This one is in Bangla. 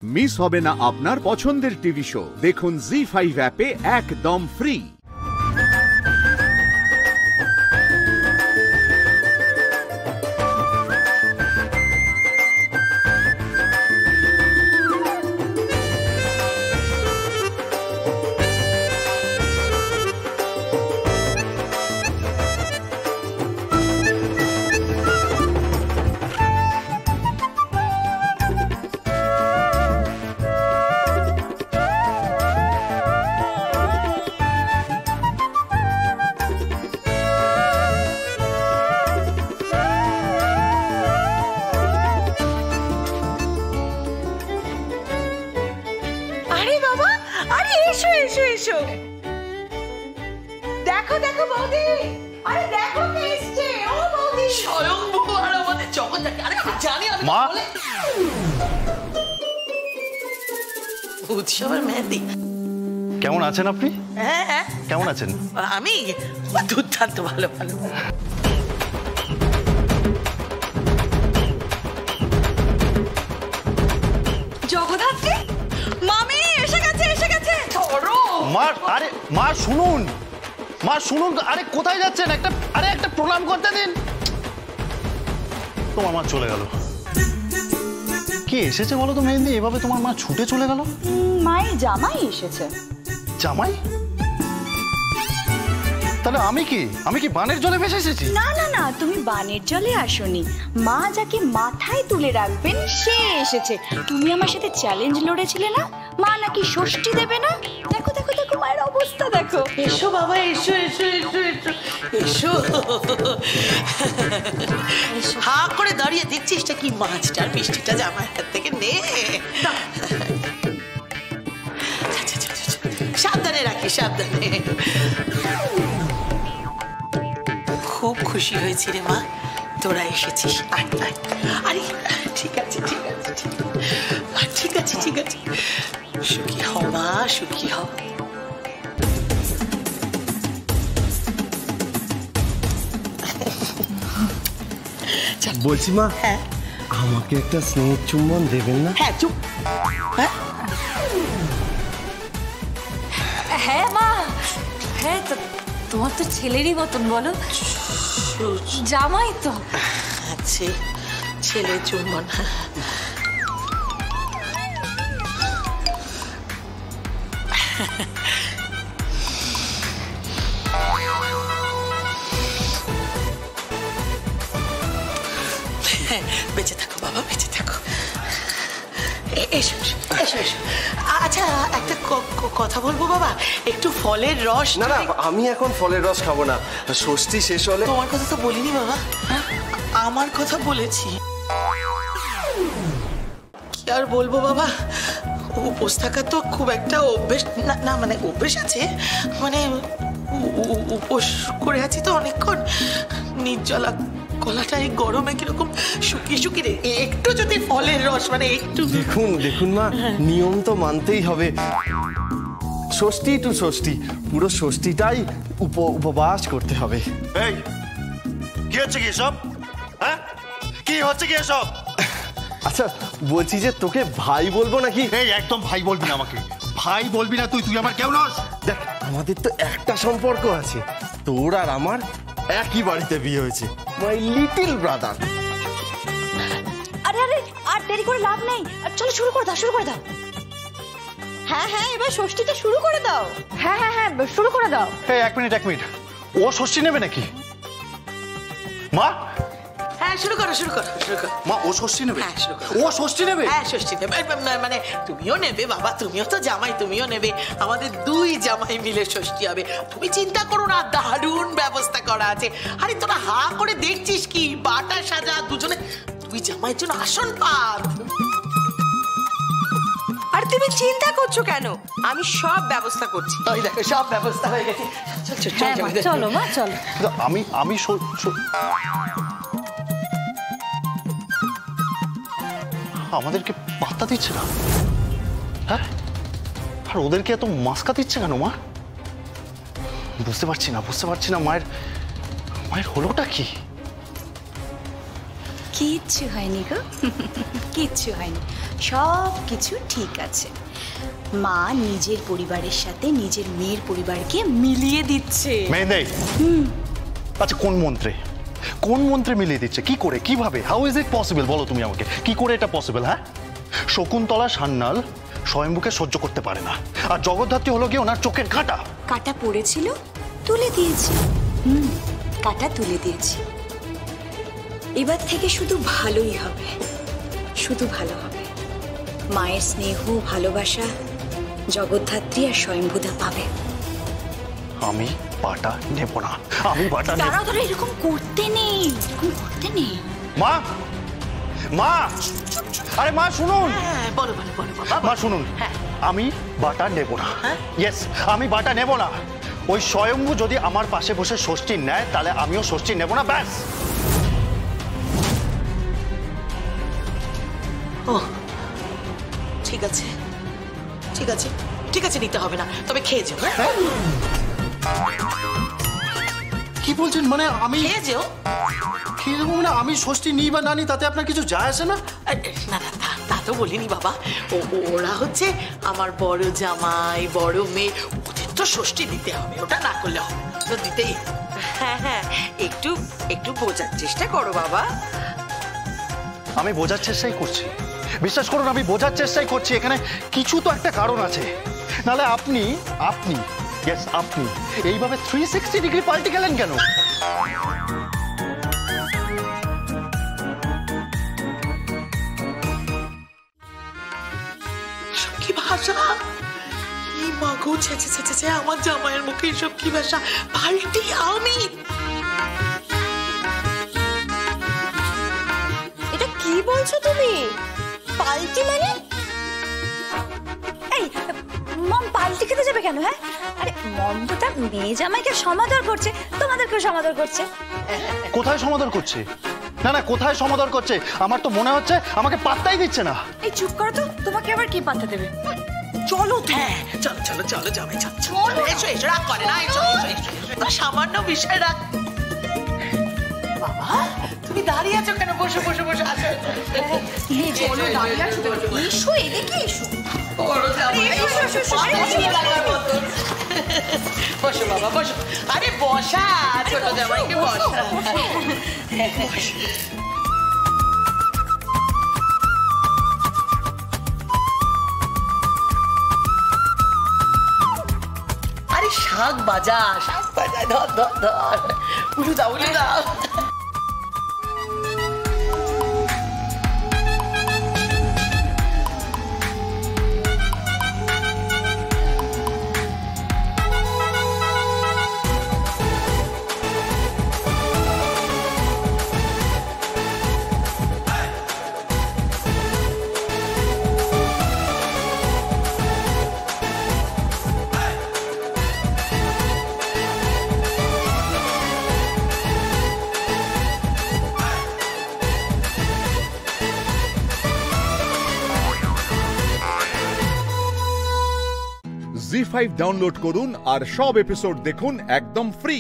মিস হবে না আপনার পছন্দের টিভি শো। দেখুন জি5 অ্যাপে একদম ফ্রি। দেখো দেখো বৌদি, আরে দেখো কে এসেছে। ও বৌদি স্বয়ং আর আমাদের জগৎটাকে। আরে আমি জানি আমি বলে উৎসবের মেহেদি। কেমন আছেন আপনি? হ্যাঁ হ্যাঁ কেমন আছেন? আমি দুর্দান্ত ভালো ভালো। জগদ্ধাত্রী মামি এসে গেছে এসে গেছে। ধরো মা। আরে মা শুনুন, মা শুনুন। আরে কোথায় যাচ্ছেন? একটা প্রণাম করতে দিন। তোমার মা চলে গেল। কি এসেছে বলো তো মেহেন্দি? এভাবে তোমার মা ছুটে চলে গেল? মায়ের জামাই এসেছে। জামাই? তাহলে আমি কি বানের জলে ভেসে এসেছি? না না না, তুমি বানের জলে আসোনি। মা যাকে মাথায় তুলে রাখবেন সে এসেছে। তুমি আমার সাথে চ্যালেঞ্জ লড়েছিলে না, মা নাকি ষষ্ঠী দেবে না। দেখো দেখো দেখো মায়ের অবস্থা দেখো। এসো বাবা এসো এসো এসো এসো এসো। হা করে দাঁড়িয়ে দেখছিস কি মাছটার মিষ্টিটা জামাই হাত থেকে নে। সাবধানে রাখি সাবধানে। খুব খুশি হয়েছি রে মা, তোরা এসেছিস। আরে ঠিক আছে ঠিক আছে ঠিক আছে ঠিক আছে। সুখী হও মা, সুখী হও। বলছি মা, হ্যাঁ আমাকে একটা স্নেহের চুম্বন দেবেন না? হ্যাঁ চুপ। হ্যাঁ মা, হ্যাঁ তো তোমার তো ছেলেরই মতন বলো, জামাই তো। আচ্ছা ছেলে চুম্বন। বেঁচে থাকো বাবা, বেঁচে থাকো। এসো এসো এসো। আচ্ছা একটা কথা বলবো বাবা, একটু ফলের রস। না না, আমি এখন ফলের রস খাবো না, ষষ্ঠী শেষ হলে। তোমার কথা তো বলিনি বাবা, আমার কথা বলেছি। কি আর বলবো বাবা, উপোস থাকা তো খুব একটা অভ্যেস না, মানে অভ্যেস আছে, মানে উপোস করে আছি তো অনেকক্ষণ। নির্জলা গলাটা এই গরমে কিরকম শুকিয়ে শুকিয়ে। একটু যদি ফলের রস, মানে একটু। দেখুন মা, নিয়ম তো মানতেই হবে। ষষ্ঠী টু ষষ্ঠী, পুরো ষষ্ঠীটাই উপবাস করতে হবে। এই কি হচ্ছে কি এসব? হ্যাঁ কি হচ্ছে কি এসব? আচ্ছা বলছি যে তোকে ভাই বলবো নাকি? এই একদম ভাই বলবি না আমাকে, ভাই বলবি না। তুই আমার কেউ নস। দেখ আমাদের তো একটা সম্পর্ক আছে, তোর আর আমার একই বাড়িতে বিয়ে হয়েছে, মাই লিটল ব্রাদার। আরে আরে আর দেরি করে লাভ নেই, চলো শুরু করে দাও শুরু করে দাও। হ্যাঁ হ্যাঁ এবার ষষ্ঠীটা শুরু করে দাও। হ্যাঁ হ্যাঁ হ্যাঁ শুরু করে দাও। এই এক মিনিট ও ষষ্ঠী নেবে নাকি? মা হ্যাঁ শুরু করো শুরু করো শুরু করো। মা ও ষষ্ঠী নেবে? হ্যাঁ শুরু করো। ও ষষ্ঠী নেবে? হ্যাঁ ষষ্ঠী নেবে, মানে তুমিও নেবে বাবা, তুমিও তো জামাই, তুমিও নেবে। আমাদের দুই জামাই মিলে ষষ্ঠী হবে। তুমি চিন্তা করো না, দারুণ ব্যবস্থা করা আছে। আরে তোরা হা করে দেখছিস কি? বাটা সাজা দুজনে, দুই জামাইয়ের জন্য আসন পাত। আর তুমি চিন্তা করছো কেন? আমি সব ব্যবস্থা করছি। ওই দেখো সব ব্যবস্থা হয়ে গেছে। চলো মা চলো। আমি আমাদেরকে পাত্তা দিচ্ছে না, হ্যাঁ? আর ওদেরকে এত মাস্কা দিচ্ছে কেন মা? বুঝতে পারছি না মায়ের হলোটা কি? কিচ্ছু হয়নি গো, কিচ্ছু হয়নি, সব কিছু ঠিক আছে। মা নিজের পরিবারের সাথে নিজের মেয়ের পরিবারকে মিলিয়ে দিচ্ছে। মেহেন্দি, আচ্ছা কোন মন্ত্রে মিলিয়ে দিচ্ছে? কি করে, কিভাবে, হাউ ইজ ইট পসিবল বলো তুমি আমাকে, কি করে এটা পসিবল? হ্যাঁ, শকুন্তলা সান্যাল স্বয়ম্ভুকে সহ্য করতে পারে না, আর জগদ্ধাত্রী হলো গিয়ে ওনার চোখের কাঁটা। কাটা পড়েছিল, তুলে দিয়েছি। কাটা তুলে দিয়েছি। এবার থেকে শুধু ভালোই হবে, শুধু ভালো হবে। মায়ের স্নেহ ভালোবাসা জগদ্ধাত্রী আর স্বয়ম্ভুদা পাবে। আমি বাটা নেব না, আমি বাটা নেব। তারা ধরে এরকম করতে নেই, এরকম করতে নেই। মা, মা, আরে মা শুনুন। হ্যাঁ, বলো বলো বলো বাবা। মা শুনুন, আমি বাটা নেব না। ইয়েস, আমি বাটা নেব না। ওই স্বয়ম্ভু যদি আমার পাশে বসে ষষ্ঠী নেয়, তাহলে আমিও ষষ্ঠী নেব না, ব্যাস। ও ঠিক আছে, ঠিক আছে, ঠিক আছে, নিতে হবে না, তবে খেয়ে যেও। কি বলছেন? মানে আমি খেয়ে যেও। খেয়ে দেবো মানে? আমি ষষ্ঠী নিই বা না নিই তাতে আপনার কিছু যায় আসে না? না না, তা তো বলিনি বাবা। ওরা হচ্ছে আমার বড় জামাই, বড় মেয়ে, ওদের তো ষষ্ঠী দিতে হবে, ওটা না করলে হবে না, তো দিতেই। হ্যাঁ হ্যাঁ, একটু একটু বোঝার চেষ্টা করো বাবা। আমি বোঝার চেষ্টাই করছি, বিশ্বাস করুন, আমি বোঝার চেষ্টাই করছি। এখানে কিছু তো একটা কারণ আছে, নাহলে আপনি ইয়েস আপনি এইভাবে 360 ডিগ্রি পাল্টে গেলেন কেন? এসব কি ভাষা? এই মাগো, ছেছে ছেছে ছে, আমার জামাইয়ের মুখে এসব কি ভাষা? পাল্টি আমি? এটা কি বলছো তুমি? পাল্টি মানে? এই মম পাল্টি খেতে যাবে কেন? হ্যাঁ, আরে মম তো তার মেয়ে জামাইকে সমাদর করছে, তোমাদেরকেও সমাদর করছে। কোথায় সমাদর করছে? না না, কোথায় সমাদর করছে? আমার তো মনে হচ্ছে আমাকে পাত্তাই দিচ্ছে না। এই চুপ করো তো, তোমাকে আবার কি পাত্তা দেবে? চলো, হ্যাঁ চলো চলো চলো, জামাই চলো চলো, এসো এসো, রাগ করে না, এসো এসো এসো, এসো। সামান্য বিষয় রাগ। বাবা, তুমি দাঁড়িয়ে আছো কেন? বসো বসো বসো, আছো। চলো, দাঁড়িয়ে আছো কেন? এসো, এদিকে এসো। বড় জামাই, এসো, এসো, এসো, ভালো লাগার মতন। বসো বাবা, বসো। আরে বসা, ছোট জামাইকে বসা। আরে শাক বাজা, ধর ধর ধর, উলু দাও উলু দাও। জি5 ডাউনলোড করুন আর সব এপিসোড দেখুন একদম ফ্রি।